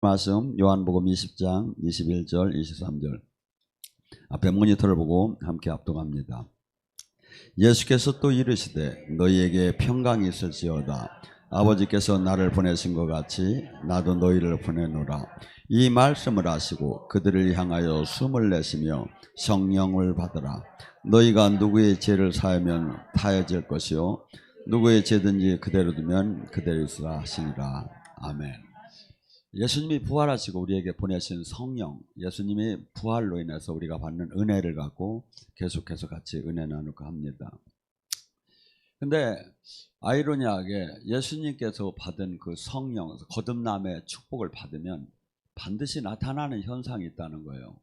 말씀 요한복음 20장 21절 23절 앞에 모니터를 보고 함께 합독합니다. 예수께서 또 이르시되 너희에게 평강이 있을지어다. 아버지께서 나를 보내신 것 같이 나도 너희를 보내노라. 이 말씀을 하시고 그들을 향하여 숨을 내쉬며 성령을 받으라. 너희가 누구의 죄를 사하면 타여질 것이요 누구의 죄든지 그대로 두면 그대로 있으라 하시니라. 아멘. 예수님이 부활하시고 우리에게 보내신 성령, 예수님이 부활로 인해서 우리가 받는 은혜를 갖고 계속해서 같이 은혜 나누고 합니다. 근데 아이러니하게 예수님께서 받은 그 성령, 거듭남의 축복을 받으면 반드시 나타나는 현상이 있다는 거예요.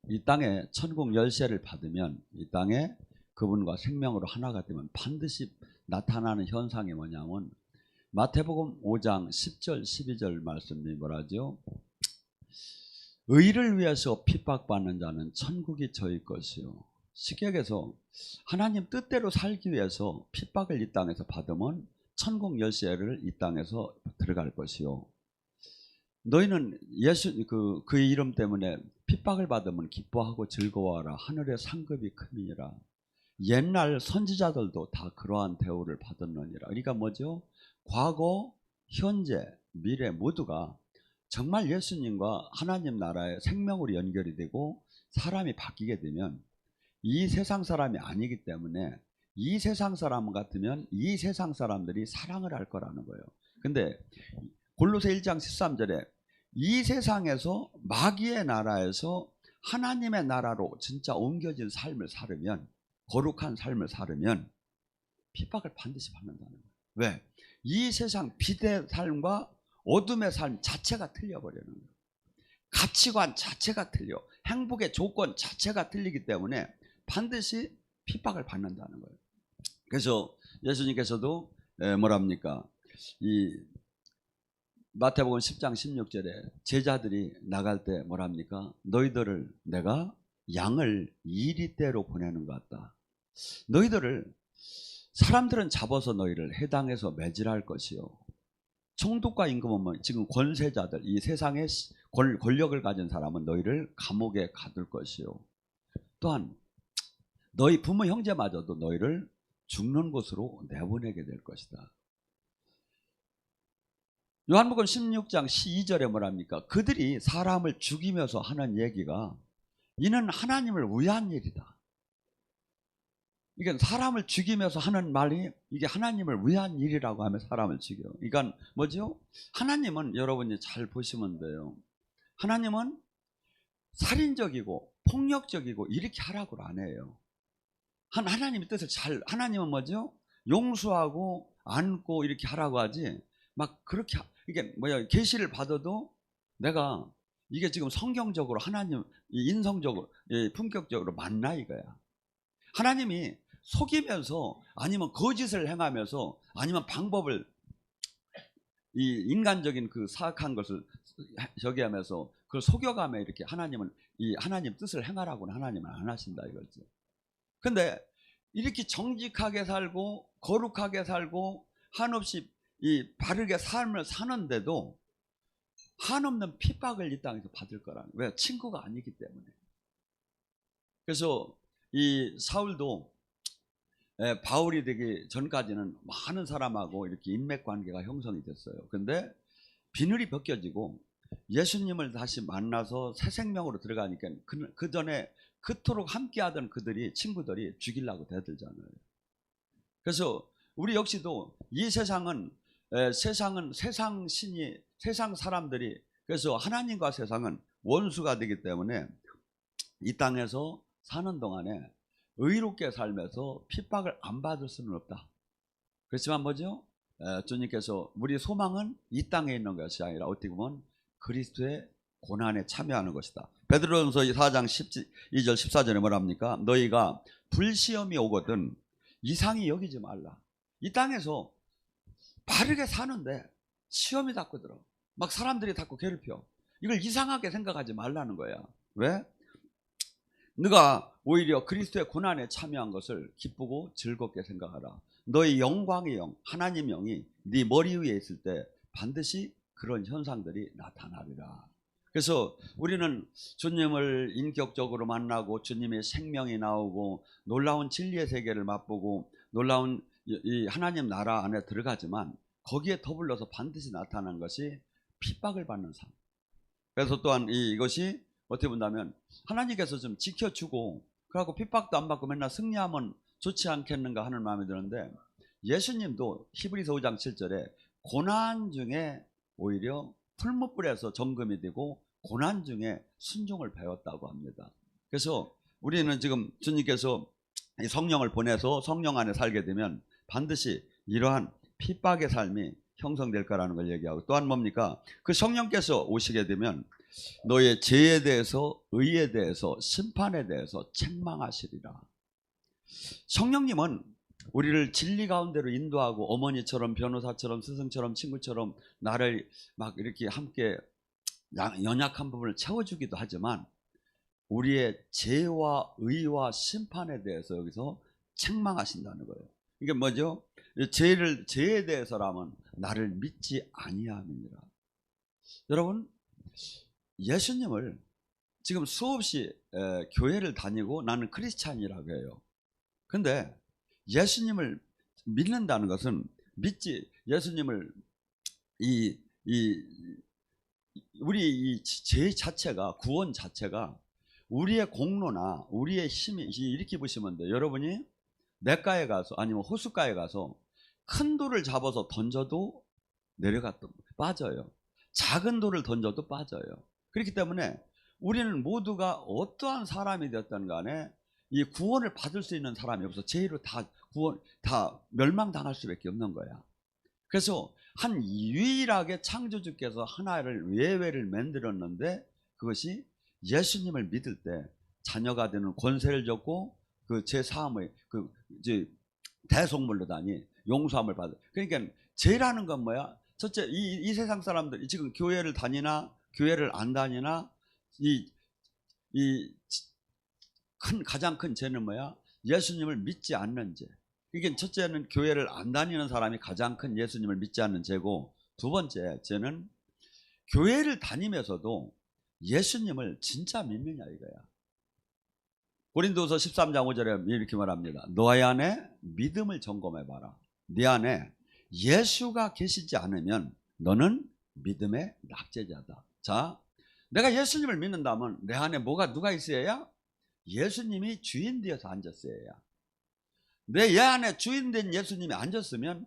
이 땅에 천국 열쇠를 받으면, 이 땅에 그분과 생명으로 하나가 되면 반드시 나타나는 현상이 뭐냐면, 마태복음 5장 10절 12절 말씀이 뭐라죠? 의를 위해서 핍박받는 자는 천국이 저희 것이요. 식약에서 하나님 뜻대로 살기 위해서 핍박을 이 땅에서 받으면 천국 열쇠를 이 땅에서 들어갈 것이요. 너희는 예수 그 이름 때문에 핍박을 받으면 기뻐하고 즐거워하라. 하늘의 상급이 큼이니라. 옛날 선지자들도 다 그러한 대우를 받았느니라. 그러니까 뭐죠? 과거, 현재, 미래 모두가 정말 예수님과 하나님 나라의 생명으로 연결이 되고 사람이 바뀌게 되면 이 세상 사람이 아니기 때문에 이 세상 사람 같으면 이 세상 사람들이 사랑을 할 거라는 거예요. 근데 골로새 1장 13절에 이 세상에서 마귀의 나라에서 하나님의 나라로 진짜 옮겨진 삶을 살으면, 거룩한 삶을 살으면 핍박을 반드시 받는다는 거예요. 왜? 이 세상 빛의 삶과 어둠의 삶 자체가 틀려버리는 거예요. 가치관 자체가 틀려. 행복의 조건 자체가 틀리기 때문에 반드시 핍박을 받는다는 거예요. 그래서 예수님께서도 뭐랍니까? 이 마태복음 10장 16절에 제자들이 나갈 때 뭐랍니까? 너희들을 내가 양을 이리떼로 보내는 것 같다. 너희들을 사람들은 잡아서 너희를 해당해서 매질할 것이요. 총독과 임금은 지금 권세자들, 이 세상의 권력을 가진 사람은 너희를 감옥에 가둘 것이요. 또한 너희 부모 형제마저도 너희를 죽는 곳으로 내보내게 될 것이다. 요한복음 16장 12절에 뭐랍니까? 그들이 사람을 죽이면서 하는 얘기가 이는 하나님을 위한 일이다. 이게 사람을 죽이면서 하는 말이 이게 하나님을 위한 일이라고 하면 사람을 죽여. 그러니까 뭐죠? 하나님은 여러분이 잘 보시면 돼요. 하나님은 살인적이고 폭력적이고 이렇게 하라고 안 해요. 하나님의 뜻을 하나님은 뭐죠? 용서하고 안고 이렇게 하라고 하지. 막 그렇게 이게 뭐야? 계시를 받아도 내가 이게 지금 성경적으로 하나님 인성적으로 품격적으로 맞나 이거야. 하나님이 속이면서 아니면 거짓을 행하면서 아니면 방법을 이 인간적인 그 사악한 것을 저기 하면서 그걸 속여가며 이렇게 하나님은 이 하나님 뜻을 행하라고는 하나님은 안 하신다 이거죠. 근데 이렇게 정직하게 살고 거룩하게 살고 한없이 이 바르게 삶을 사는데도 한없는 핍박을 이 땅에서 받을 거라는. 왜? 친구가 아니기 때문에. 그래서 이 사울도 바울이 되기 전까지는 많은 사람하고 이렇게 인맥 관계가 형성이 됐어요. 근데 비늘이 벗겨지고 예수님을 다시 만나서 새 생명으로 들어가니까 그 전에 그토록 함께하던 그들이 친구들이 죽이려고 대들잖아요. 그래서 우리 역시도 이 세상은 세상 신이 세상 사람들이, 그래서 하나님과 세상은 원수가 되기 때문에 이 땅에서 사는 동안에 의롭게 살면서 핍박을 안 받을 수는 없다. 그렇지만 뭐죠? 주님께서 우리 소망은 이 땅에 있는 것이 아니라 어떻게 보면 그리스도의 고난에 참여하는 것이다. 베드로전서 4장 12절 14절에 뭐랍니까? 너희가 불시험이 오거든 이상히 여기지 말라. 이 땅에서 바르게 사는데 시험이 닦고 들어. 막 사람들이 닦고 괴롭혀. 이걸 이상하게 생각하지 말라는 거야. 왜? 네가 오히려 그리스도의 고난에 참여한 것을 기쁘고 즐겁게 생각하라. 너의 영광의 영, 하나님 영이 네 머리 위에 있을 때 반드시 그런 현상들이 나타나리라. 그래서 우리는 주님을 인격적으로 만나고 주님의 생명이 나오고 놀라운 진리의 세계를 맛보고 놀라운 이 하나님 나라 안에 들어가지만 거기에 더불어서 반드시 나타나는 것이 핍박을 받는 삶. 그래서 또한 이것이 어떻게 본다면 하나님께서 좀 지켜주고 그러고 핍박도 안 받고 맨날 승리하면 좋지 않겠는가 하는 마음이 드는데, 예수님도 히브리서 5장 7절에 고난 중에 오히려 풀무불에서 정금이 되고 고난 중에 순종을 배웠다고 합니다. 그래서 우리는 지금 주님께서 성령을 보내서 성령 안에 살게 되면 반드시 이러한 핍박의 삶이 형성될 거라는 걸 얘기하고, 또한 뭡니까? 그 성령께서 오시게 되면 너의 죄에 대해서, 의에 대해서, 심판에 대해서 책망하시리라. 성령님은 우리를 진리 가운데로 인도하고 어머니처럼 변호사처럼 스승처럼 친구처럼 나를 막 이렇게 함께 연약한 부분을 채워주기도 하지만 우리의 죄와 의와 심판에 대해서 여기서 책망하신다는 거예요. 이게 뭐죠? 죄에 대해서라면 나를 믿지 아니함이니라. 여러분, 예수님을 지금 수없이 교회를 다니고 나는 크리스찬이라고 해요. 근데 예수님을 믿는다는 것은 예수님을 우리 이 죄 자체가, 구원 자체가 우리의 공로나 우리의 힘이, 이렇게 보시면 돼요. 여러분이 냇가에 가서 아니면 호숫가에 가서 큰 돌을 잡아서 던져도 빠져요. 작은 돌을 던져도 빠져요. 그렇기 때문에 우리는 모두가 어떠한 사람이 되었든 간에 이 구원을 받을 수 있는 사람이 없어. 죄로 다 멸망당할 수밖에 없는 거야. 그래서 한 유일하게 창조주께서 하나를 예외를 만들었는데, 그것이 예수님을 믿을 때 자녀가 되는 권세를 줬고 그 죄 사함의 이제 대속물로다니 용서함을 받아. 그러니까 죄라는 건 뭐야? 첫째, 이 세상 사람들 지금 교회를 다니나 교회를 안 다니나 가장 큰 죄는 뭐야? 예수님을 믿지 않는 죄. 이게 첫째는 교회를 안 다니는 사람이 가장 큰 예수님을 믿지 않는 죄고, 두 번째 죄는 교회를 다니면서도 예수님을 진짜 믿느냐 이거야. 고린도서 13장 5절에 이렇게 말합니다. 너희 안에 믿음을 점검해봐라. 네 안에 예수가 계시지 않으면 너는 믿음의 낙제자다. 자, 내가 예수님을 믿는다면 내 안에 누가 있어야? 예수님이 주인 되어서 앉았어야. 내 안에 주인된 예수님이 앉았으면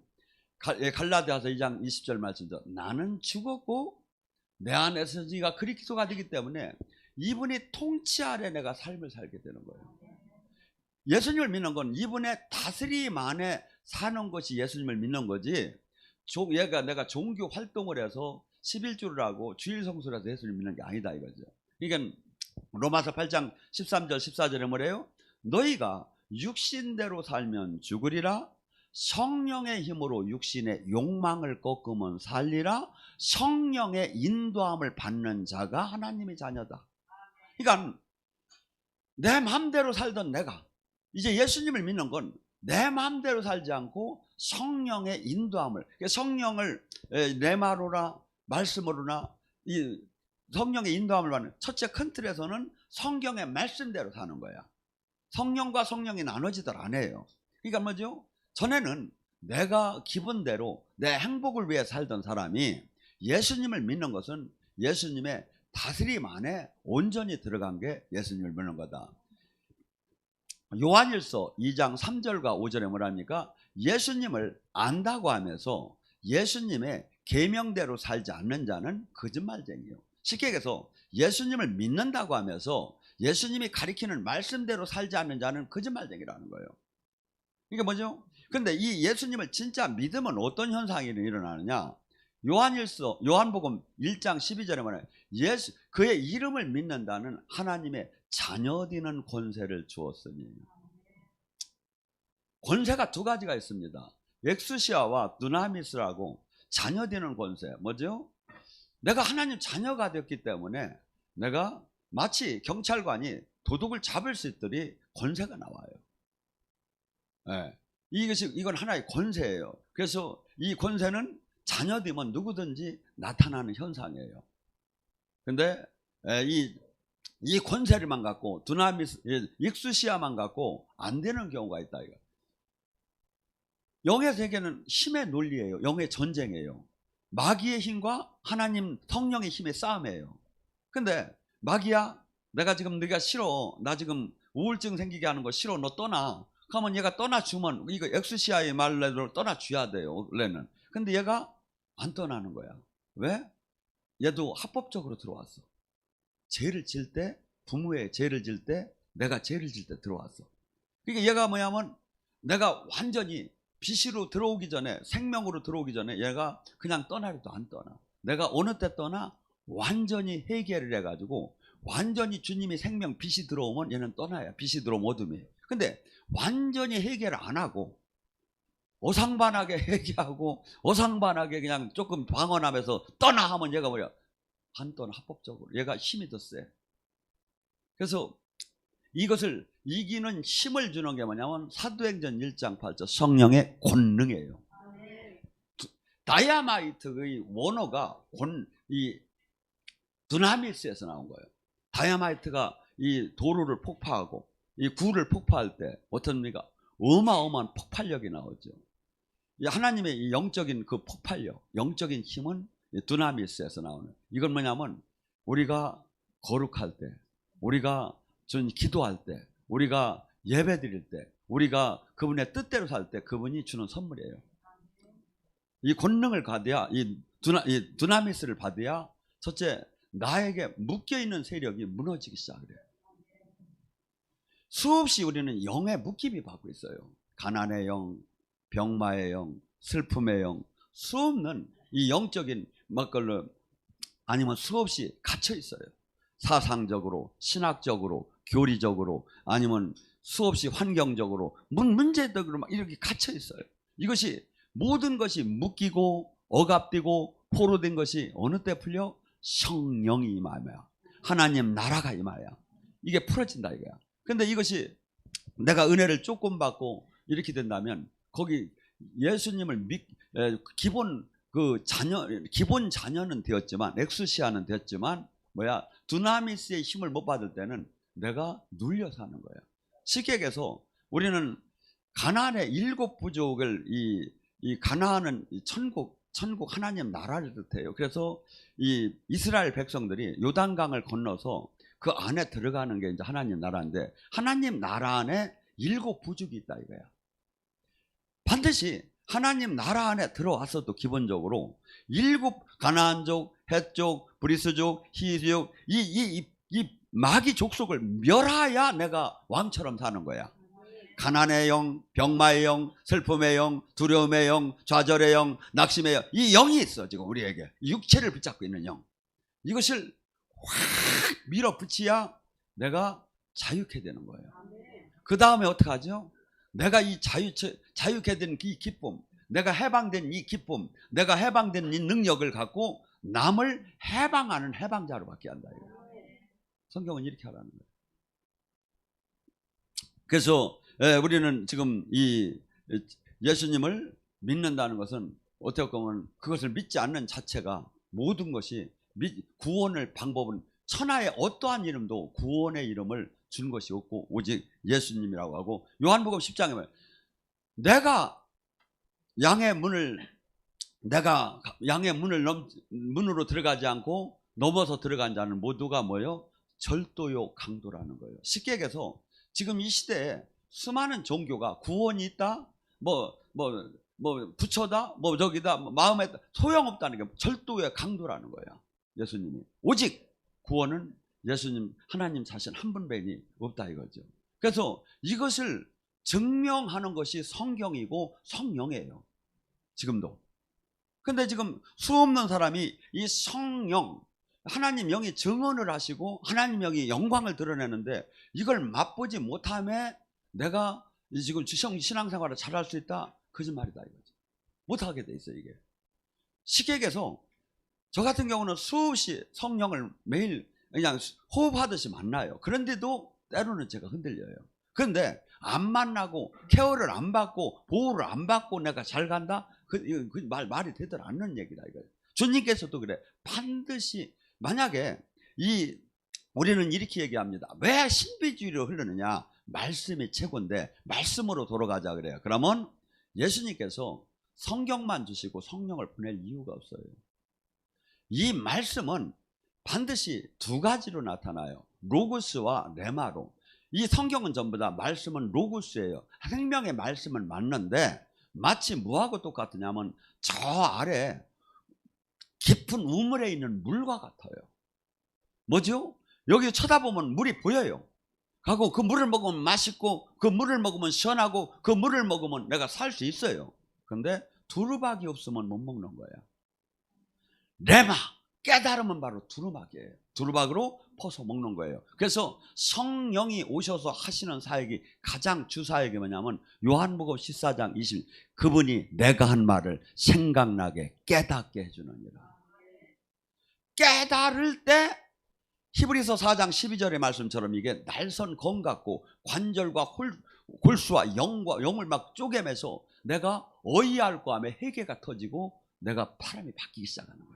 갈라디아서 2장 20절 말씀대로 나는 죽었고 내 안에서 네가 그리스도가 되기 때문에 이분이 통치 아래 내가 삶을 살게 되는 거예요. 예수님을 믿는 건 이분의 다스림 안에 사는 것이 예수님을 믿는 거지, 내가 종교 활동을 해서 11주를 하고 주일 성수를 해서 예수님을 믿는 게 아니다 이거죠. 그러니까 로마서 8장 13절 14절에 뭐래요? 너희가 육신대로 살면 죽으리라. 성령의 힘으로 육신의 욕망을 꺾으면 살리라. 성령의 인도함을 받는 자가 하나님의 자녀다. 그러니까 내 마음대로 살던 내가 이제 예수님을 믿는 건 내 마음대로 살지 않고 성령의 인도함을, 성령을 내 말로나 말씀으로나 이 성령의 인도함을 받는, 첫째 큰 틀에서는 성경의 말씀대로 사는 거야. 성령과 성령이 나눠지들 안 해요. 그러니까 뭐죠? 전에는 내가 기분대로 내 행복을 위해 살던 사람이 예수님을 믿는 것은 예수님의 다스림 안에 온전히 들어간 게 예수님을 믿는 거다. 요한일서 2장 3절과 5절에 뭐랍니까? 예수님을 안다고 하면서 예수님의 계명대로 살지 않는 자는 거짓말쟁이에요. 쉽게 얘기해서 예수님을 믿는다고 하면서 예수님이 가리키는 말씀대로 살지 않는 자는 거짓말쟁이라는 거예요. 이게 뭐죠? 근데 이 예수님을 진짜 믿으면 어떤 현상이 일어나느냐? 요한복음 1장 12절에 말해요. 그의 이름을 믿는다는 하나님의 자녀 되는 권세를 주었으니. 권세가 두 가지가 있습니다. 엑수시아와 두나미스라고 자녀 되는 권세. 뭐죠? 내가 하나님 자녀가 됐기 때문에 내가 마치 경찰관이 도둑을 잡을 수 있더니 권세가 나와요. 네. 이건 하나의 권세예요. 그래서 이 권세는 자녀 되면 누구든지 나타나는 현상이에요. 근데 이 권세를만 갖고 두나미스 익수시아만 갖고 안 되는 경우가 있다 이거. 영의 세계는 힘의 논리예요. 영의 전쟁이에요. 마귀의 힘과 하나님 성령의 힘의 싸움이에요. 근데 마귀야, 내가 지금 네가 싫어, 나 지금 우울증 생기게 하는 거 싫어, 너 떠나. 그러면 얘가 떠나주면 이거 엑스시아의 말로 떠나줘야 돼요 원래는. 근데 얘가 안 떠나는 거야. 왜? 얘도 합법적으로 들어왔어. 죄를 질 때, 부모의 죄를 질 때, 내가 죄를 질 때 들어왔어. 그러니까 얘가 뭐냐면 내가 완전히 빛으로 들어오기 전에, 생명으로 들어오기 전에 얘가 그냥 떠나려도 안 떠나. 내가 어느 때 떠나? 완전히 해결을 해가지고 완전히 주님이 생명 빛이 들어오면 얘는 떠나야. 빛이 들어오면 어둠이. 근데 완전히 해결을 안 하고 어상반하게 회개하고 어상반하게 그냥 조금 방언하면서 떠나 하면 얘가 뭐야? 안 떠나. 합법적으로. 얘가 힘이 더 세. 그래서 이것을 이기는 힘을 주는 게 뭐냐면 사도행전 1장 8절 성령의 권능이에요. 다이아마이트의 원어가 이 두나미스에서 나온 거예요. 다이아마이트가 이 도로를 폭파하고 이 굴을 폭파할 때 어떻습니까? 어마어마한 폭발력이 나오죠. 하나님의 이 영적인 그 폭발력, 영적인 힘은 두나미스에서 나오는. 이건 뭐냐면 우리가 거룩할 때, 우리가 기도할 때, 우리가 예배 드릴 때, 우리가 그분의 뜻대로 살 때 그분이 주는 선물이에요. 이 권능을 받아야, 이 두나미스를 받아야 첫째, 나에게 묶여있는 세력이 무너지기 시작해요. 수없이 우리는 영의 묶임이 받고 있어요. 가난의 영, 병마의 영, 슬픔의 영, 수없는 이 영적인 막걸로 아니면 수없이 갇혀 있어요. 사상적으로, 신학적으로, 교리적으로, 아니면 수없이 환경적으로 문제적으로 막 이렇게 갇혀 있어요. 이것이 모든 것이 묶이고 억압되고 포로된 것이 어느 때 풀려? 성령이 임하며 하나님 나라가 임하여 이게 풀어진다 이거야. 근데 이것이 내가 은혜를 조금 받고 이렇게 된다면 거기 예수님을 기본 자녀는 되었지만 엑수시아는 되었지만 뭐야? 두나미스의 힘을 못 받을 때는 내가 눌려 사는 거야. 쉽게 얘기해서 우리는 가나안의 7 부족을 이 가나안은 천국 하나님 나라를 뜻해요. 그래서 이 이스라엘 백성들이 요단강을 건너서 그 안에 들어가는 게 이제 하나님 나라인데 하나님 나라 안에 7 부족이 있다 이거야. 반드시 하나님 나라 안에 들어왔어도 기본적으로 7 가나안족, 헷족, 브리스족, 히족 이 마귀 족속을 멸하야 내가 왕처럼 사는 거야. 가난의 영, 병마의 영, 슬픔의 영, 두려움의 영, 좌절의 영, 낙심의 영, 이 영이 있어 지금 우리에게. 육체를 붙잡고 있는 영. 이것을 확 밀어붙여야 내가 자유케 되는 거예요. 그 다음에 어떻게 하죠? 내가 이 자유케 된 이 기쁨, 내가 해방된 이 기쁨, 내가 해방된 이 능력을 갖고 남을 해방하는 해방자로 바뀌어야 한다. 성경은 이렇게 하라는 거예요. 그래서 우리는 지금 이 예수님을 믿는다는 것은 어떻게 보면 그것을 믿지 않는 자체가 모든 것이 구원의 방법은 천하의 어떠한 이름도 구원의 이름을 준 것이 없고 오직 예수님이라고 하고 요한복음 10장에 보면 내가 양의 문으로 들어가지 않고 넘어서 들어간 자는 모두가 뭐요? 절도요 강도라는 거예요. 쉽게 얘기해서 지금 이 시대에 수많은 종교가 구원이 있다, 뭐 부처다, 뭐 저기다, 마음에 소용없다는 게 절도의 강도라는 거예요. 예수님이 오직 구원은 예수님 하나님 자신 한 분밖에 없다 이거죠. 그래서 이것을 증명하는 것이 성경이고 성령이에요. 지금도. 근데 지금 수없는 사람이 이 성령 하나님 영이 증언을 하시고 하나님 영이 영광을 드러내는데 이걸 맛보지 못함에 내가 지금 신앙생활을 잘할 수 있다? 거짓말이다 이거죠. 못하게 돼 있어요 이게. 쉽게 얘기해서 저 같은 경우는 수없이 성령을 매일 그냥 호흡하듯이 만나요. 그런데도 때로는 제가 흔들려요. 그런데 안 만나고 케어를 안 받고 보호를 안 받고 내가 잘 간다? 말이 되들 않는 얘기다 이거예요. 주님께서도 그래. 반드시 만약에 우리는 이렇게 얘기합니다. 왜 신비주의로 흐르느냐? 말씀이 최고인데 말씀으로 돌아가자 그래요. 그러면 예수님께서 성경만 주시고 성령을 보낼 이유가 없어요. 이 말씀은 반드시 두 가지로 나타나요. 로고스와 레마로. 이 성경은 전부 다 말씀은 로고스예요. 생명의 말씀은 맞는데 마치 뭐하고 똑같으냐면 저 아래 깊은 우물에 있는 물과 같아요. 뭐죠? 여기 쳐다보면 물이 보여요. 하고 그 물을 먹으면 맛있고 그 물을 먹으면 시원하고 그 물을 먹으면 내가 살 수 있어요. 그런데 두루박이 없으면 못 먹는 거야. 레마, 깨달으면 바로 두루박이에요. 두루박으로 퍼서 먹는 거예요. 그래서 성령이 오셔서 하시는 사역이 가장 주사역이 뭐냐면 요한복음 14장 20, 그분이 내가 한 말을 생각나게 깨닫게 해주느니라. 깨달을 때 히브리서 4장 12절의 말씀처럼 이게 날선 검 같고 관절과 골수와 영을 막 쪼개면서 내가 어이할고 하며 회개가 터지고 내가 바람이 바뀌기 시작하는 거예요.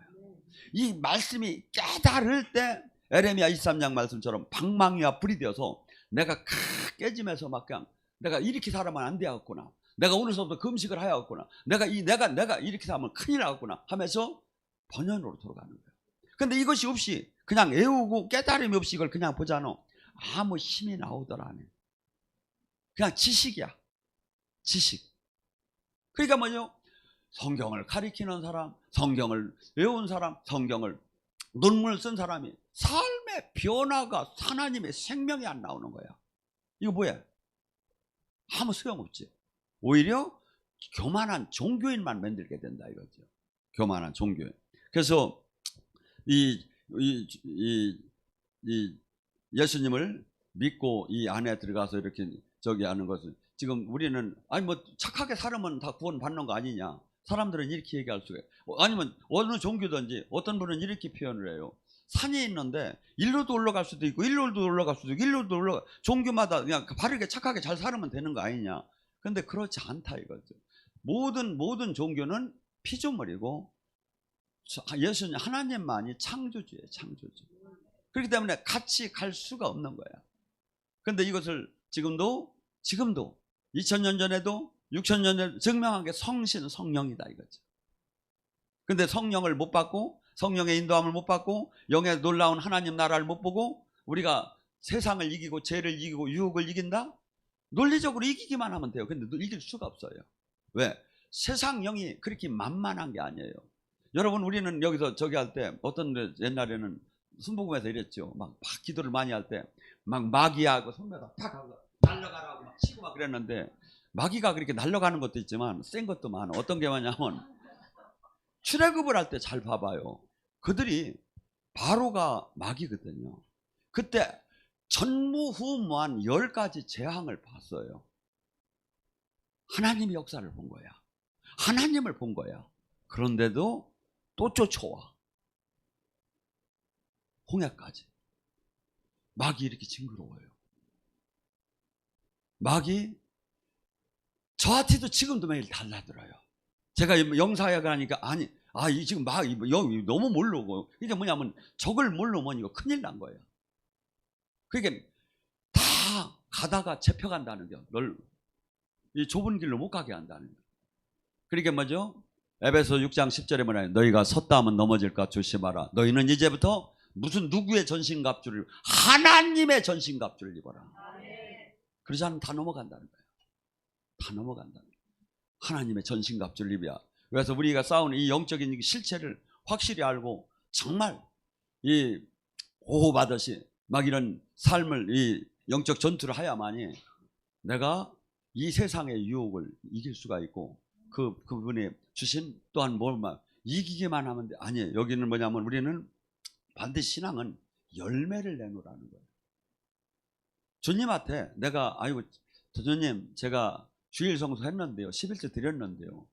이 말씀이 깨달을 때 에레미야 23장 말씀처럼 방망이와 불이 되어서 내가 깨지면서 막 그냥 내가 이렇게 살아면 안 되겠구나. 내가 오늘서부터 금식을 하야겠구나. 내가 이렇게 살면 큰일 나겠구나 하면서 번연으로 돌아가는 거예요. 근데 이것이 없이 그냥 애우고 깨달음이 없이 이걸 그냥 보잖아. 아무 힘이 나오더라 안 해. 그냥 지식이야. 지식. 그러니까 뭐죠? 성경을 가리키는 사람, 성경을 외운 사람, 성경을 논문을 쓴 사람이 삶의 변화가 하나님의 생명이 안 나오는 거야. 이거 뭐야? 아무 소용없지. 오히려 교만한 종교인만 만들게 된다 이거죠. 교만한 종교인. 그래서 이 예수님을 믿고 이 안에 들어가서 이렇게 저기 하는 것은 지금 우리는 아니 뭐 착하게 살으면 다 구원 받는 거 아니냐? 사람들은 이렇게 얘기할 수가 있어요. 아니면 어느 종교든지 어떤 분은 이렇게 표현을 해요. 산이 있는데 일로도 올라갈 수도 있고 일로도 올라갈 수도 있고 일로도 올라가 종교마다 그냥 바르게 착하게 잘 살면 되는 거 아니냐? 근데 그렇지 않다 이거죠. 모든 종교는 피조물이고 예수님 하나님만이 창조주예요. 창조주. 그렇기 때문에 같이 갈 수가 없는 거야. 그런데 이것을 지금도 2000년 전에도 6000년 전에 증명한 게 성신 성령이다 이거죠. 근데 성령을 못 받고 성령의 인도함을 못 받고 영의 놀라운 하나님 나라를 못 보고 우리가 세상을 이기고 죄를 이기고 유혹을 이긴다? 논리적으로 이기기만 하면 돼요. 근데 이길 수가 없어요. 왜? 세상 영이 그렇게 만만한 게 아니에요. 여러분 우리는 여기서 저기 할 때 어떤 옛날에는 순복음에서 이랬죠. 막 기도를 많이 할 때 막 마귀하고 손에다 팍 하고 날려가라고 막 치고 막 그랬는데 마귀가 그렇게 날려가는 것도 있지만 센 것도 많아. 어떤 게 많냐면 출애굽을 할 때 잘 봐봐요. 그들이 바로가 마귀거든요. 그때 전무후무한 10가지 재앙을 봤어요. 하나님의 역사를 본 거야. 하나님을 본 거야. 그런데도 또 쫓아와. 홍해까지. 마귀 이렇게 징그러워요. 마귀 저한테도 지금도 매일 달라들어요. 제가 영사회가 하니까 이 지금 마귀 너무 모르고 이게 뭐냐면 적을 모르면 이거 큰일 난 거예요. 그러니까 다 가다가 잡혀간다는 거. 널 이 좁은 길로 못 가게 한다는 거. 그러니까 뭐죠? 에베소 6장 10절에 뭐냐? 너희가 섰다 하면 넘어질까 조심하라. 너희는 이제부터 무슨 누구의 전신갑주를 하나님의 전신갑주를 입어라. 그러지 않으면 다 넘어간다는 거예요. 다 넘어간다는 거예요. 하나님의 전신갑주를 입어야. 그래서 우리가 싸우는 이 영적인 실체를 확실히 알고 정말 이 보호받으시 막 이런 삶을 이 영적 전투를 하야만이 내가 이 세상의 유혹을 이길 수가 있고 그분이 주신 또한 뭘만 이기기만 하면 돼. 아니에요. 여기는 뭐냐면 우리는 반드시 신앙은 열매를 내놓으라는 거예요. 주님한테 내가 아이고 주님 제가 주일 성수 했는데요. 11조 드렸는데요.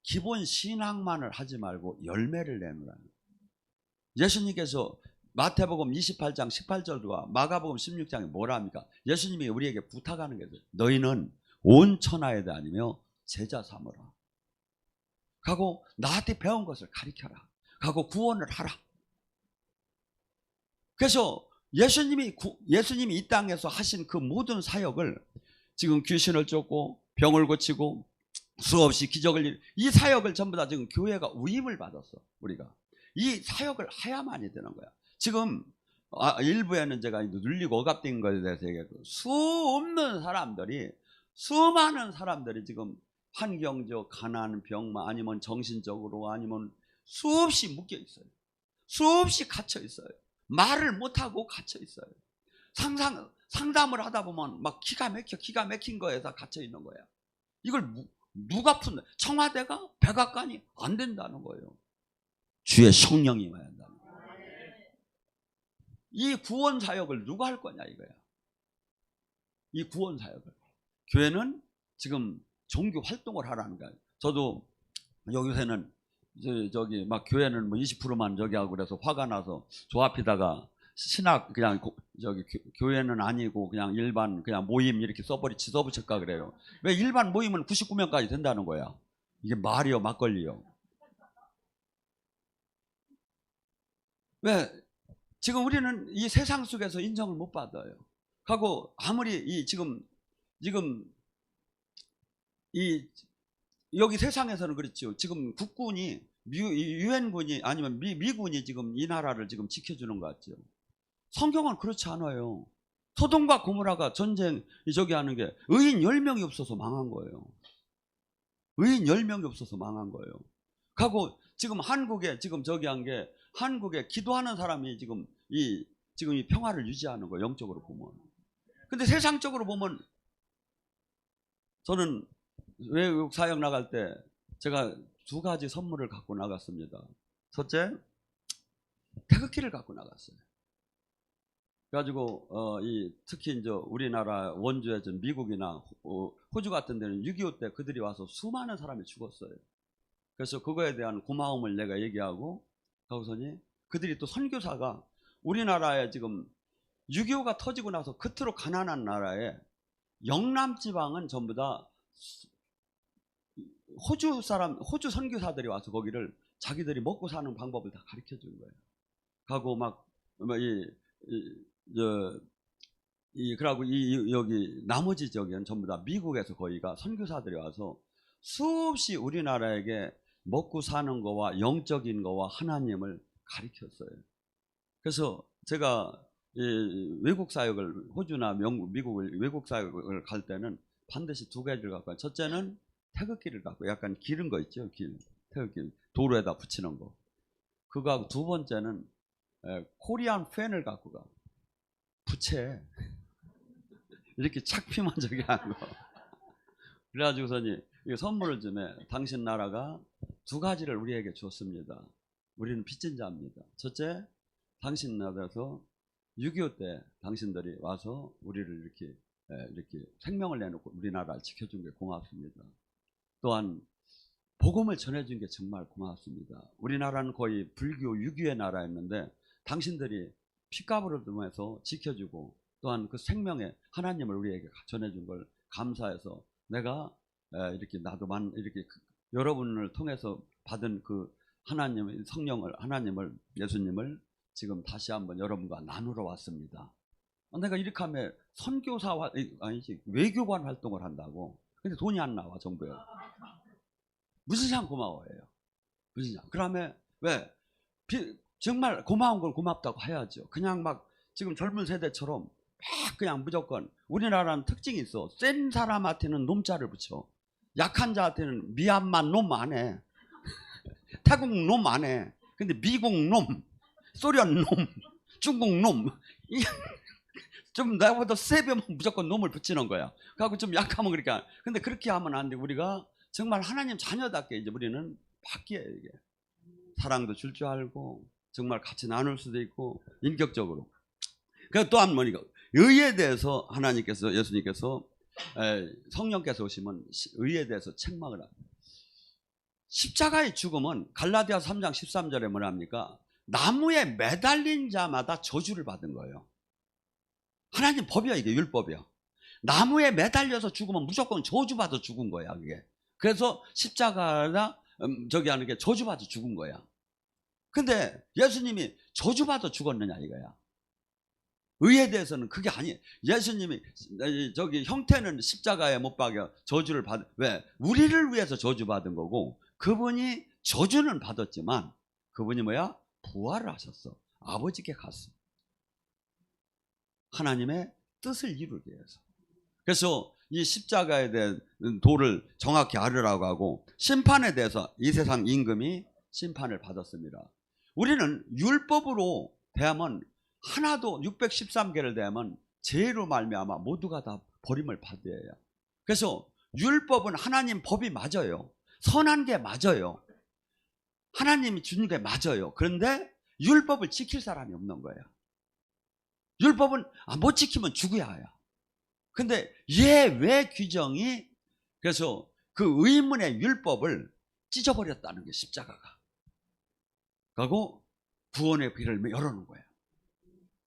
기본 신앙만을 하지 말고 열매를 내놓으라는 거예요. 예수님께서 마태복음 28장 18절과 마가복음 16장에 뭐라 합니까? 예수님이 우리에게 부탁하는 게 있어요. 너희는 온 천하에 다니며 제자 삼으라. 가고 나한테 배운 것을 가르쳐라. 가고 구원을 하라. 그래서 예수님이 이 땅에서 하신 그 모든 사역을 지금 귀신을 쫓고 병을 고치고 수없이 기적을 이 사역을 전부 다 지금 교회가 위임을 받았어. 우리가 이 사역을 해야만이 되는 거야. 지금 일부에는 제가 눌리고 억압된 것에 대해서 얘기하고 수많은 사람들이 지금 환경적 가난, 병만 아니면 정신적으로 아니면 수없이 묶여 있어요. 수없이 갇혀 있어요. 말을 못하고 갇혀 있어요. 상담을 하다 보면 막 기가 막힌 거에서 갇혀 있는 거야. 이걸 누가 푼다? 청와대가 백악관이 안 된다는 거예요. 주의 성령이 와야 한다는 거예요. 이 구원 사역을 누가 할 거냐 이거야. 이 구원 사역을 교회는 지금 종교 활동을 하라는 거예요. 저도 여기서는 저기 막 교회는 뭐 20%만 저기 하고 그래서 화가 나서 조합에다가 신학 그냥 저기 교회는 아니고 그냥 일반 그냥 모임 이렇게 써붙일까 그래요. 왜 일반 모임은 99명까지 된다는 거야. 이게 말이요 막걸리요. 왜 지금 우리는 이 세상 속에서 인정을 못 받아요. 하고 아무리 이 지금 이 여기 세상에서는 그렇죠. 지금 국군이 유엔군이 아니면 미군이 지금 이 나라를 지금 지켜주는 것 같죠. 성경은 그렇지 않아요. 소돔과 고모라가 전쟁 저기 하는 게 의인 10명이 없어서 망한 거예요. 의인 10명이 없어서 망한 거예요. 하고 지금 한국에 지금 저기 한 게 한국에 기도하는 사람이 지금 이 평화를 유지하는 거예요. 영적으로 보면. 근데 세상적으로 보면 저는 외국 사역 나갈 때 제가 2가지 선물을 갖고 나갔습니다. 첫째, 태극기를 갖고 나갔어요. 그래가지고 특히 이제 우리나라 원주에 미국이나 호주 같은 데는 6.25 때 그들이 와서 수많은 사람이 죽었어요. 그래서 그거에 대한 고마움을 내가 얘기하고 거기서니 그들이 또 선교사가 우리나라에 지금 6.25가 터지고 나서 그토록 가난한 나라에 영남 지방은 전부 다 호주 선교사들이 와서 거기를 자기들이 먹고 사는 방법을 다 가르쳐 준 거예요. 하고 그러고 여기 나머지 지역에는 전부 다 미국에서 거기가 선교사들이 와서 수없이 우리나라에게 먹고 사는 거와 영적인 거와 하나님을 가르쳤어요. 그래서 제가 외국 사역을 호주나 미국을 외국 사역을 갈 때는 반드시 2가지를 갖고 가요. 첫째는 태극기를 갖고 약간 기른 거 있죠. 태극기 도로에다 붙이는 거. 그거하고 2번째는 코리안 팬을 갖고 가. 부채 이렇게 착 피면 저기 하는 거. 그래가지고서니 이 선물을 주면 당신 나라가 2가지를 우리에게 줬습니다. 우리는 빚진 자입니다. 첫째, 당신 나라에서 6.25 때 당신들이 와서 우리를 이렇게 생명을 내놓고 우리나라를 지켜준 게 고맙습니다. 또한 복음을 전해준 게 정말 고맙습니다. 우리나라는 거의 불교 유교의 나라였는데 당신들이 피값으로 통해서 지켜주고 또한 그 생명의 하나님을 우리에게 전해준 걸 감사해서 내가 이렇게 나도 이렇게 여러분을 통해서 받은 그 하나님의 성령을 하나님을 예수님을 지금 다시 한번 여러분과 나누러 왔습니다. 내가 이렇게 하면 선교사 아니지 외교관 활동을 한다고. 근데 돈이 안 나와 정부에. 무지장 고마워해요. 무지장. 그러면 왜 정말 고마운 걸 고맙다고 해야죠. 그냥 막 지금 젊은 세대처럼 막 그냥 무조건 우리나라는 특징이 있어. 센 사람한테는 놈자를 붙여. 약한 자한테는 미얀마 놈 안 해. 태국 놈 안 해. 근데 미국 놈, 소련 놈, 중국 놈 좀 나보다 3배면 무조건 놈을 붙이는 거야. 그래갖고 좀 약하면 그렇게. 근데 그렇게 하면 안 돼. 우리가 정말 하나님 자녀답게 이제 우리는 바뀌어요. 이게 사랑도 줄 줄 알고 정말 같이 나눌 수도 있고 인격적으로. 그 또한 뭐니까 의에 대해서 하나님께서 예수님께서 성령께서 오시면 의에 대해서 책망을 합니다. 십자가의 죽음은 갈라디아서 3장 13절에 뭐라 합니까? 나무에 매달린 자마다 저주를 받은 거예요. 하나님 법이야. 이게 율법이야. 나무에 매달려서 죽으면 무조건 저주받아 죽은 거야. 그게. 그래서 십자가나 저기 하는 게 저주받아 죽은 거야. 근데 예수님이 저주받아 죽었느냐 이거야. 의에 대해서는 그게 아니에요. 예수님이 저기 형태는 십자가에 못 박여 저주를 받, 왜? 우리를 위해서 저주받은 거고, 그분이 저주는 받았지만 그분이 뭐야? 부활을 하셨어. 아버지께 갔어. 하나님의 뜻을 이루기 위해서. 그래서 이 십자가에 대한 도를 정확히 알으라고 하고, 심판에 대해서 이 세상 임금이 심판을 받았습니다. 우리는 율법으로 대하면 하나도 613개를 대하면 죄로 말미암아 모두가 다 버림을 받아야 해요. 그래서 율법은 하나님 법이 맞아요. 선한 게 맞아요. 하나님이 주는 게 맞아요. 그런데 율법을 지킬 사람이 없는 거예요. 율법은 못 지키면 죽어야 해요. 근데 예외 규정이, 그래서 그 의문의 율법을 찢어버렸다는 게 십자가가. 그리고 구원의 길을 열어놓은 거예요.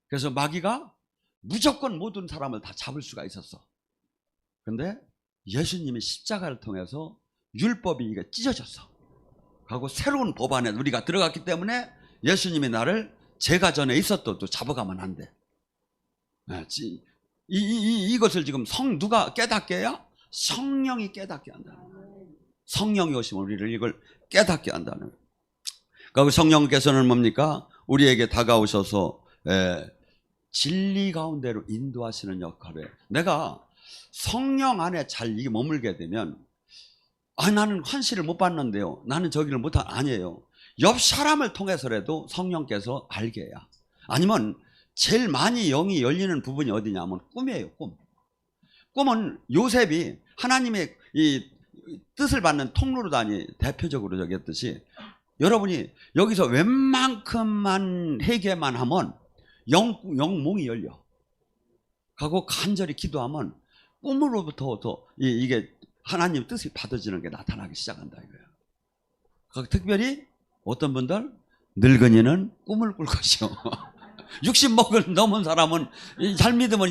그래서 마귀가 무조건 모든 사람을 다 잡을 수가 있었어. 근데 예수님이 십자가를 통해서 율법이 이게 찢어졌어. 그리고 새로운 법 안에 우리가 들어갔기 때문에 예수님이 나를 제가 전에 있었던 잡아가면 안 돼. 이것을 지금 누가 깨닫게 해야? 성령이 깨닫게 한다는 거예요. 성령이 오시면 우리를 이걸 깨닫게 한다는 거예요. 그리고 성령께서는 뭡니까? 우리에게 다가오셔서 진리 가운데로 인도하시는 역할에, 내가 성령 안에 잘 이게 머물게 되면, 나는 환시를 못 봤는데요, 나는 저기를 못한, 아니에요. 옆 사람을 통해서라도 성령께서 알게 해야. 아니면 제일 많이 영이 열리는 부분이 어디냐면 꿈이에요. 꿈은 요셉이 하나님의 이 뜻을 받는 통로로다니, 대표적으로 저기 했듯이, 여러분이 여기서 웬만큼만 회개만 하면 영몽이 열려. 하고 간절히 기도하면 꿈으로부터 이게 하나님 뜻이 받아지는 게 나타나기 시작한다 이거예요. 특별히 어떤 분들, 늙은이는 꿈을 꿀 것이요. 60먹을 넘은 사람은 잘 믿으면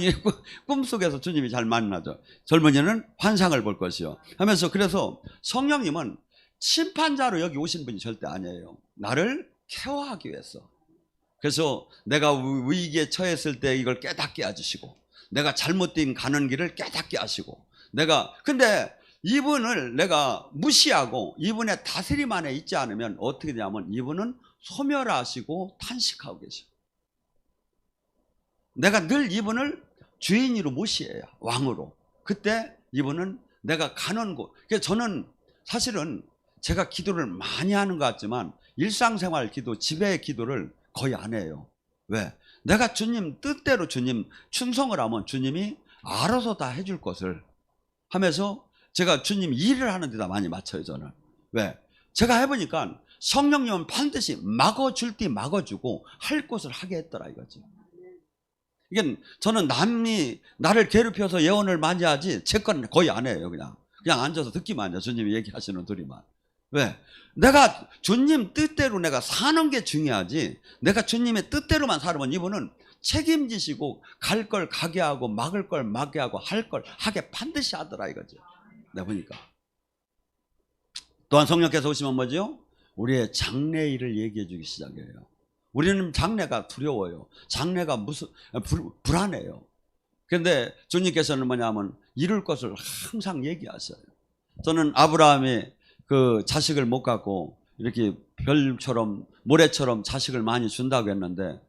꿈속에서 주님이 잘 만나죠. 젊은이는 환상을 볼 것이요 하면서, 그래서 성령님은 심판자로 여기 오신 분이 절대 아니에요. 나를 케어하기 위해서. 그래서 내가 위기에 처했을 때 이걸 깨닫게 해주시고, 내가 잘못된 가는 길을 깨닫게 하시고, 근데 이분을 내가 무시하고 이분의 다스림 안에 있지 않으면 어떻게 되냐면, 이분은 소멸하시고 탄식하고 계셔. 내가 늘 이분을 주인으로 무시해요. 왕으로. 그때 이분은 내가 가는 곳. 그래서 저는 사실은 제가 기도를 많이 하는 것 같지만 일상생활 기도, 집의 기도를 거의 안 해요. 왜? 내가 주님 뜻대로 주님 충성을 하면 주님이 알아서 다 해줄 것을 하면서, 제가 주님 일을 하는 데다 많이 맞춰요, 저는. 왜? 제가 해보니까 성령님은 반드시 막아줄 때 막아주고 할 것을 하게 했더라 이거지. 이게 저는 남이 나를 괴롭혀서 예언을 많이 하지 제 건 거의 안 해요. 그냥 앉아서 듣기만 해요. 주님이 얘기하시는 소리만. 왜? 내가 주님 뜻대로 내가 사는 게 중요하지, 내가 주님의 뜻대로만 살면 이분은 책임지시고 갈 걸 가게 하고 막을 걸 막게 하고 할 걸 하게 반드시 하더라 이거죠. 내가 보니까. 또한 성령께서 오시면 뭐죠? 우리의 장래일을 얘기해 주기 시작해요. 우리는 장래가 두려워요. 장래가 불안해요. 그런데 주님께서는 뭐냐면 이룰 것을 항상 얘기하셔요. 저는 아브라함이 그 자식을 못 갖고 이렇게 별처럼 모래처럼 자식을 많이 준다고 했는데,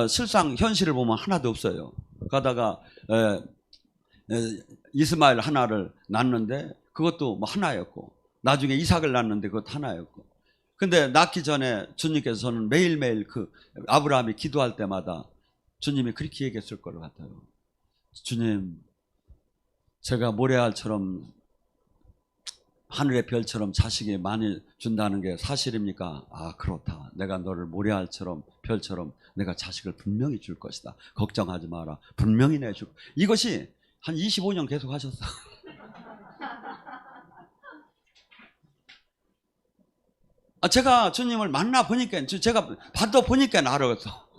실상 현실을 보면 하나도 없어요. 가다가 이스마엘 하나를 낳는데 그것도 뭐 하나였고, 나중에 이삭을 낳는데 그것도 하나였고. 근데 낳기 전에 주님께서는 매일매일 그 아브라함이 기도할 때마다 주님이 그렇게 얘기했을 것 같아요. 주님, 제가 모래알처럼 하늘의 별처럼 자식이 많이 준다는 게 사실입니까? 아, 그렇다. 내가 너를 모래알처럼 별처럼 내가 자식을 분명히 줄 것이다. 걱정하지 마라. 분명히 내줄. 이것이 한 25년 계속 하셨어. 제가 주님을 만나 보니까, 제가 받아 보니까 알았어.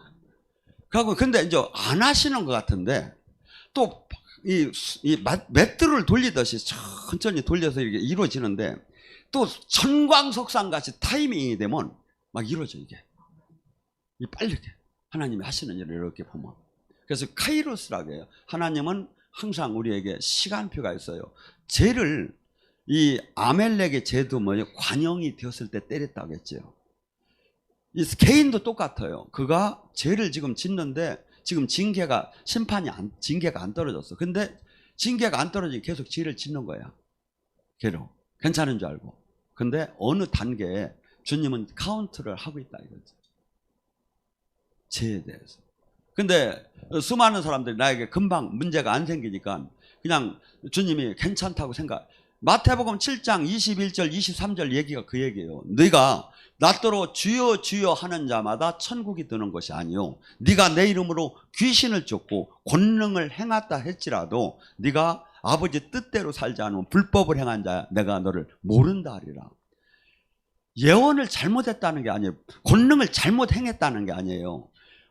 그리고 근데 이제 안 하시는 것 같은데, 또 이 맷돌을 돌리듯이 천천히 돌려서 이렇게 이루어지는데, 또 천광석상같이 타이밍이 되면 막 이루어져 이게. 이 빠르게 하나님이 하시는 일을 이렇게 보면. 그래서 카이로스라고 해요. 하나님은 항상 우리에게 시간표가 있어요. 죄를 이 아멜렉의 죄도 뭐예요? 관영이 되었을 때 때렸다고 했죠. 이 개인도 똑같아요. 그가 죄를 지금 짓는데 지금 징계가 징계가 안 떨어졌어. 근데 징계가 안 떨어지게 계속 죄를 짓는 거야. 괴로 괜찮은 줄 알고. 근데 어느 단계에 주님은 카운트를 하고 있다 이거죠. 죄에 대해서. 근데 수많은 사람들이 나에게 금방 문제가 안 생기니까 그냥 주님이 괜찮다고 생각. 마태복음 7장 21절 23절 얘기가 그 얘기예요. 네가 나더러 주여 주여 하는 자마다 천국이 드는 것이 아니요 네가 내 이름으로 귀신을 쫓고 권능을 행했다 할지라도 네가 아버지 뜻대로 살지 않으면 불법을 행한 자야 내가 너를 모른다 하리라. 예언을 잘못했다는 게 아니에요. 권능을 잘못 행했다는 게 아니에요.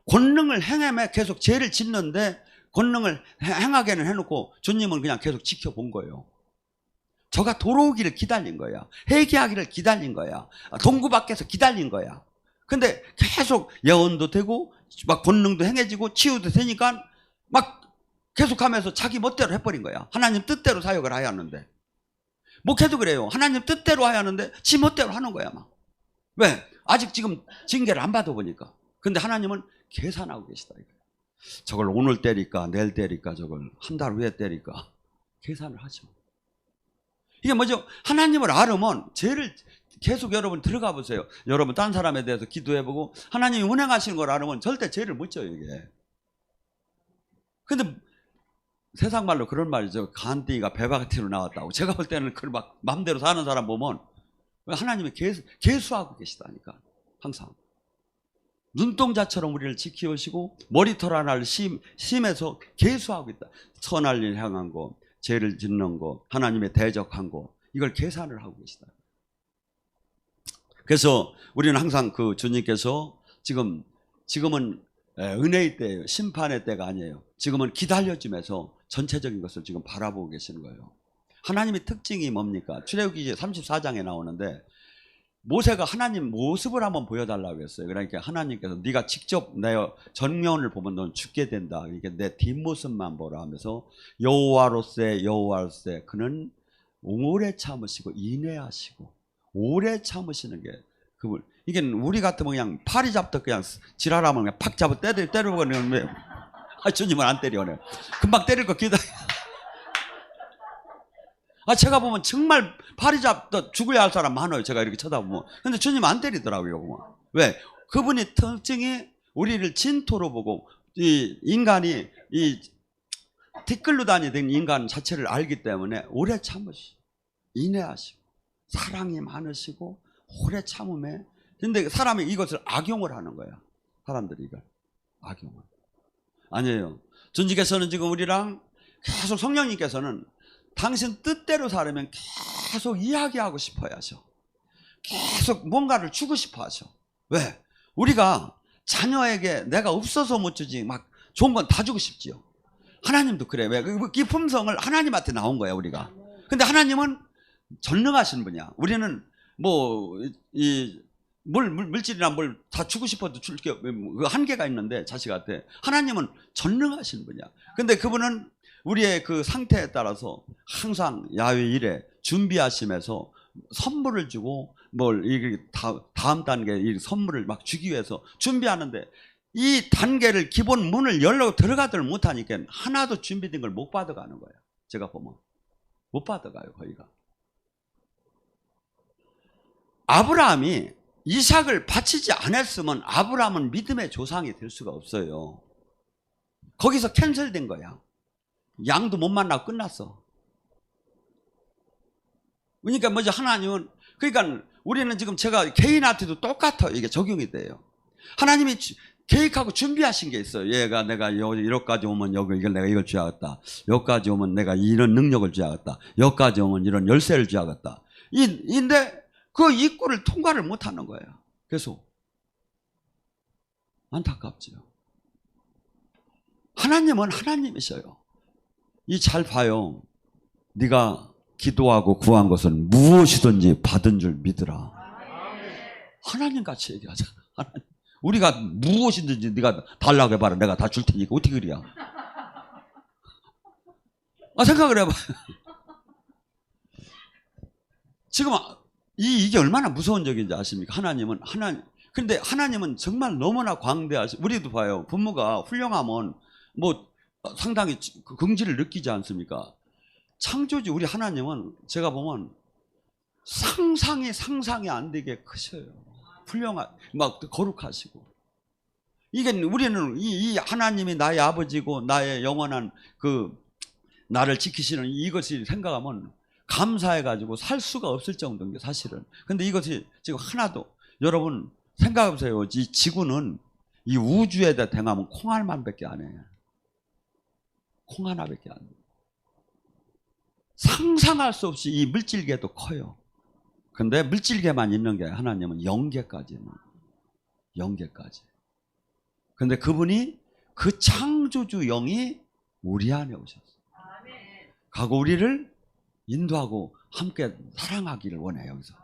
권능을 행함에 계속 죄를 짓는데 권능을 행하게는 해놓고 주님은 그냥 계속 지켜본 거예요. 저가 돌아오기를 기다린 거야. 회개하기를 기다린 거야. 동구 밖에서 기다린 거야. 근데 계속 예언도 되고 막 권능도 행해지고 치유도 되니까 막 계속하면서 자기 멋대로 해버린 거야. 하나님 뜻대로 사역을 해야 하는데. 목회도 그래요. 하나님 뜻대로 해야 하는데 지 멋대로 하는 거야 막. 왜? 아직 지금 징계를 안 받아보니까. 근데 하나님은 계산하고 계시다 이거야. 저걸 오늘 때릴까 내일 때릴까 저걸 한 달 후에 때릴까 계산을 하죠. 이게 뭐죠? 하나님을 알으면 죄를 계속 여러분 들어가 보세요. 여러분 딴 사람에 대해서 기도해보고 하나님이 운행하시는 걸 알으면 절대 죄를 못 져요 이게. 근데 세상 말로 그런 말이죠. 간띠가 배박티로 나왔다고. 제가 볼 때는 그 막 마음대로 사는 사람 보면 하나님이 계수하고 계시다니까. 항상 눈동자처럼 우리를 지키시고 머리털 하나를 심해서 계수하고 있다. 선할 일 향한 거, 죄를 짓는 거, 하나님의 대적한 거, 이걸 계산을 하고 계시다. 그래서 우리는 항상 그 주님께서 지금은 은혜의 때예요. 심판의 때가 아니에요. 지금은 기다려주면서 전체적인 것을 지금 바라보고 계시는 거예요. 하나님의 특징이 뭡니까? 출애굽기 34장에 나오는데 모세가 하나님 모습을 한번 보여달라고 했어요. 그러니까 하나님께서 네가 직접 내 전면을 보면 넌 죽게 된다. 그러니까 내 뒷모습만 보라 하면서 여호와로세 여호와로세 그는 오래 참으시고 인내하시고 오래 참으시는 게 그분. 이게 우리 같으면 그냥 파리 잡듯 그냥 지랄하면 그냥 팍 잡아 때리고 그러면 주님은 안 때려. 금방 때릴 거 기다려. 제가 보면 정말 파리 잡다 죽어야 할 사람 많아요. 제가 이렇게 쳐다보면. 근데 주님 안 때리더라고요. 보면. 왜? 그분의 특징이 우리를 진토로 보고 이 인간이 이 티끌로 다니던 인간 자체를 알기 때문에 오래 참으시고 인내하시고 사랑이 많으시고 오래 참음에. 근데 사람이 이것을 악용을 하는 거야. 사람들이 이걸 악용을. 아니에요. 주님께서는 지금 우리랑 계속 성령님께서는 당신 뜻대로 살으면 계속 이야기하고 싶어 하셔. 계속 뭔가를 주고 싶어 하셔. 왜? 우리가 자녀에게 내가 없어서 못 주지 막 좋은 건 다 주고 싶지요. 하나님도 그래. 왜? 이 품성을 하나님한테 나온 거야 우리가. 근데 하나님은 전능하신 분이야. 우리는 물질이나 뭘 다 주고 싶어도 줄 게 그 한계가 있는데 자식한테. 하나님은 전능하신 분이야. 근데 그분은 우리의 그 상태에 따라서 항상 야외 일에 준비하시면서 선물을 주고 이게 다음 단계 이 선물을 막 주기 위해서 준비하는데 이 단계를 기본 문을 열려고 들어가들 못하니까 하나도 준비된 걸 못 받아가는 거예요. 제가 보면 못 받아가요 거의가. 아브라함이 이삭을 바치지 않았으면 아브라함은 믿음의 조상이 될 수가 없어요. 거기서 캔슬된 거야. 양도 못 만나고 끝났어. 그러니까 뭐지 하나님은 그러니까 우리는 지금 제가 개인한테도 똑같아요. 이게 적용이 돼요. 하나님이 계획하고 준비하신 게 있어요. 얘가 내가 여기까지 오면 이걸 내가 이걸 줘야겠다. 여기까지 오면 내가 이런 능력을 줘야겠다. 여기까지 오면 이런 열쇠를 줘야겠다. 근데 그 입구를 통과를 못하는 거예요. 계속 안타깝죠. 하나님은 하나님이셔요. 이 잘 봐요. 네가 기도하고 구한 것은 무엇이든지 받은 줄 믿으라. 하나님 같이 얘기하자. 하나님. 우리가 무엇이든지 네가 달라고 해봐라. 내가 다 줄 테니까 어떻게 그래야. 생각을 해봐. 지금 이게 얼마나 무서운 적인지 아십니까? 근데 하나님은 정말 너무나 광대하시. 우리도 봐요. 부모가 훌륭하면 뭐 상당히 긍지를 느끼지 않습니까? 창조주 우리 하나님은 제가 보면 상상이 안 되게 크셔요. 막 거룩하시고. 이게 우리는 이 하나님이 나의 아버지고 나의 영원한 나를 지키시는 이것이 생각하면 감사해가지고 살 수가 없을 정도인 게 사실은. 근데 이것이 지금 하나도, 여러분 생각해보세요. 이 지구는 이 우주에다 댕하면 콩알만밖에 안 해요. 콩 하나밖에 안 해요. 상상할 수 없이 이 물질계도 커요. 근데 물질계만 있는 게 하나님은 영계까지는. 영계까지. 근데 그분이 그 창조주 영이 우리 안에 오셨어요. 가고 우리를 인도하고 함께 사랑하기를 원해요. 여기서.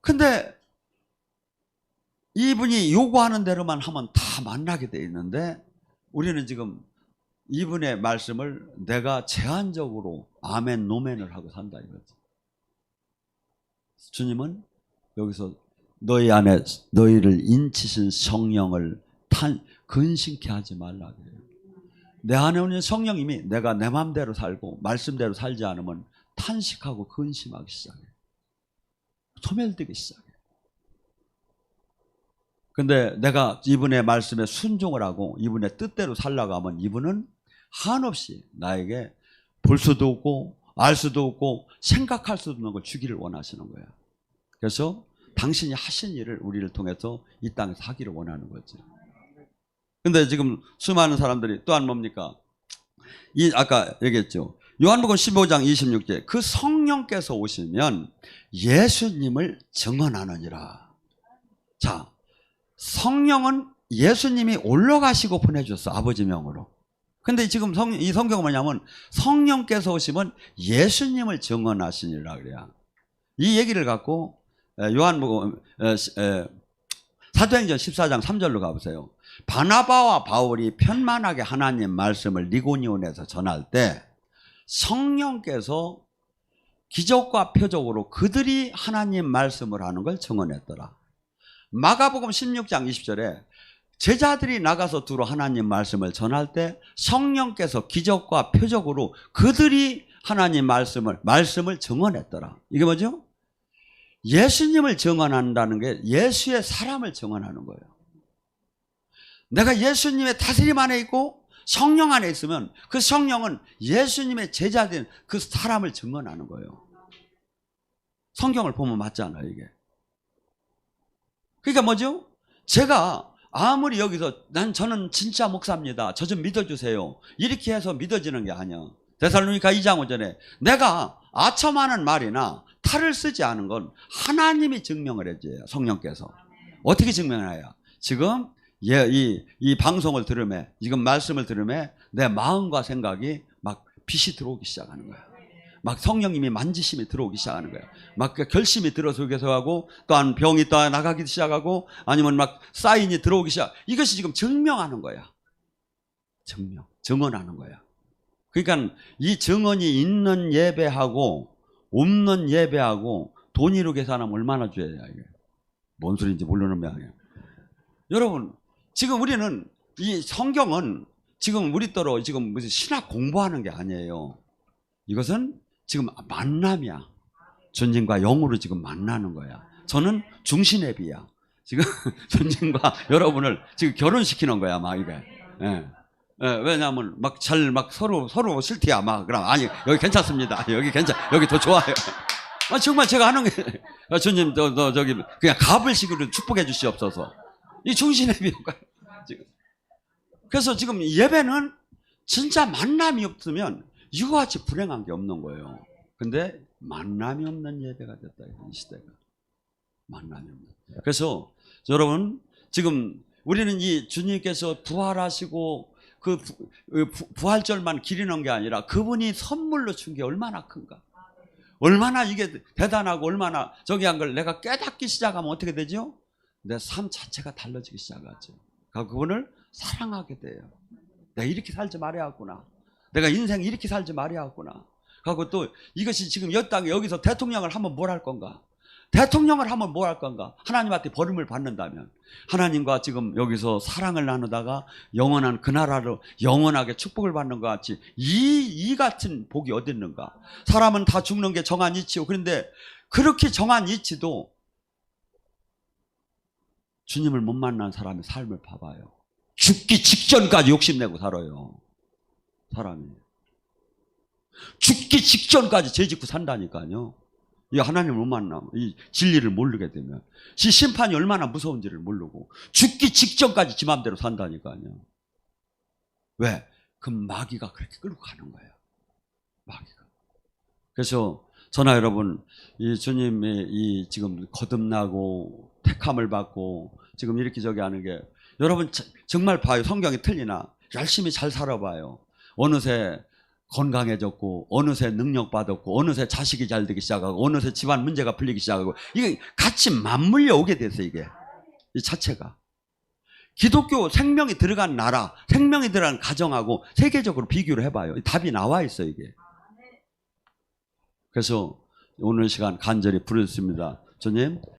근데 이분이 요구하는 대로만 하면 다 만나게 돼 있는데 우리는 지금 이분의 말씀을 내가 제한적으로 아멘 노멘을 하고 산다 이거지. 주님은 여기서 너희 안에 너희를 인치신 성령을 근심케 하지 말라 그래요. 내 안에 오는 성령님이 내가 내 마음대로 살고 말씀대로 살지 않으면 탄식하고 근심하기 시작해요. 소멸되기 시작해요. 근데 내가 이분의 말씀에 순종을 하고 이분의 뜻대로 살려고 하면 이분은 한없이 나에게 볼 수도 없고 알 수도 없고 생각할 수도 없는 걸 주기를 원하시는 거예요. 그래서 당신이 하신 일을 우리를 통해서 이 땅에서 하기를 원하는 거죠. 근데 지금 수많은 사람들이 또한 뭡니까? 아까 얘기했죠. 요한복음 15장 26절. 그 성령께서 오시면 예수님을 증언하느니라. 자, 성령은 예수님이 올라가시고 보내주셨어. 아버지 명으로. 근데 지금 이 성경은 뭐냐면 성령께서 오시면 예수님을 증언하시니라 그래요. 이 얘기를 갖고 요한복음 사도행전 14장 3절로 가보세요. 바나바와 바울이 편만하게 하나님 말씀을 리고니온에서 전할 때 성령께서 기적과 표적으로 그들이 하나님 말씀을 하는 걸 증언했더라. 마가복음 16장 20절에 제자들이 나가서 두루 하나님 말씀을 전할 때 성령께서 기적과 표적으로 그들이 하나님 말씀을 증언했더라. 이게 뭐죠? 예수님을 증언한다는 게 예수의 사람을 증언하는 거예요. 내가 예수님의 다스림 안에 있고 성령 안에 있으면 그 성령은 예수님의 제자된 그 사람을 증언하는 거예요. 성경을 보면 맞잖아요, 이게. 그러니까 뭐죠? 제가 아무리 여기서 저는 진짜 목사입니다. 저 좀 믿어주세요. 이렇게 해서 믿어지는 게 아니야. 데살로니가 2장 5절에 내가 아첨하는 말이나 탈을 쓰지 않은 건 하나님이 증명을 해줘요. 성령께서. 어떻게 증명해요? 지금 이 방송을 들으며 지금 말씀을 들으며 내 마음과 생각이 막 빛이 들어오기 시작하는 거야. 막 성령님이 만지심이 들어오기 시작하는 거야. 막 결심이 들어서기도 하고 또한 병이 또 나가기 시작하고 아니면 막 사인이 들어오기 시작. 이것이 지금 증명하는 거야. 증언하는 거야. 그러니까 이 증언이 있는 예배하고 없는 예배하고 돈으로 계산하면 얼마나 줘야 돼, 이게. 뭔 소리인지 모르는 모양이에요. 여러분, 지금 우리는 이 성경은 지금 우리더러 지금 무슨 신학 공부하는 게 아니에요. 이것은 지금 만남이야. 주님과 영으로 지금 만나는 거야. 저는 중신앱이야. 지금 주님과 여러분을 지금 결혼시키는 거야, 막 이게. 예. 예, 왜냐하면 막 서로 싫대야, 막. 그럼, 아니, 여기 괜찮습니다. 여기 더 좋아요. 정말 제가 하는 게, 주님, 저기, 그냥 가불식으로 축복해 주시옵소서. 이 중신앱이야. 그래서 지금 예배는 진짜 만남이 없으면 이와 같이 불행한 게 없는 거예요. 근데 만남이 없는 예배가 됐다, 이 시대가. 만남이 없는. 그래서 여러분, 지금 우리는 이 주님께서 부활하시고 그 부활절만 기리는 게 아니라 그분이 선물로 준 게 얼마나 큰가. 얼마나 이게 대단하고 얼마나 저기 한 걸 내가 깨닫기 시작하면 어떻게 되죠? 내 삶 자체가 달라지기 시작하죠. 그분을 사랑하게 돼요. 내가 이렇게 살지 말아야겠구나. 내가 인생 이렇게 살지 말아야겠구나. 하고 또 이것이 지금 여 땅에 여기서 대통령을 하면 뭘 할 건가? 대통령을 하면 뭘 할 건가? 하나님한테 버림을 받는다면 하나님과 지금 여기서 사랑을 나누다가 영원한 그 나라로 영원하게 축복을 받는 것 같이 이 같은 복이 어디 있는가? 사람은 다 죽는 게 정한 이치요. 그런데 그렇게 정한 이치도 주님을 못 만난 사람의 삶을 봐봐요. 죽기 직전까지 욕심내고 살아요. 사람이. 죽기 직전까지 죄 짓고 산다니까요. 이 하나님을 못 만나면, 이 진리를 모르게 되면, 이 심판이 얼마나 무서운지를 모르고, 죽기 직전까지 지 맘대로 산다니까요. 왜? 그 마귀가 그렇게 끌고 가는 거예요. 마귀가. 그래서, 저나 여러분, 이 주님의 이 지금 거듭나고, 택함을 받고, 지금 이렇게 저기 하는 게, 여러분 정말 봐요. 성경이 틀리나? 열심히 잘 살아봐요. 어느새 건강해졌고, 어느새 능력 받았고, 어느새 자식이 잘 되기 시작하고, 어느새 집안 문제가 풀리기 시작하고, 이게 같이 맞물려 오게 됐어, 이게. 이 자체가. 기독교 생명이 들어간 나라, 생명이 들어간 가정하고 세계적으로 비교를 해봐요. 답이 나와 있어, 이게. 그래서 오늘 시간 간절히 부르셨습니다. 주님,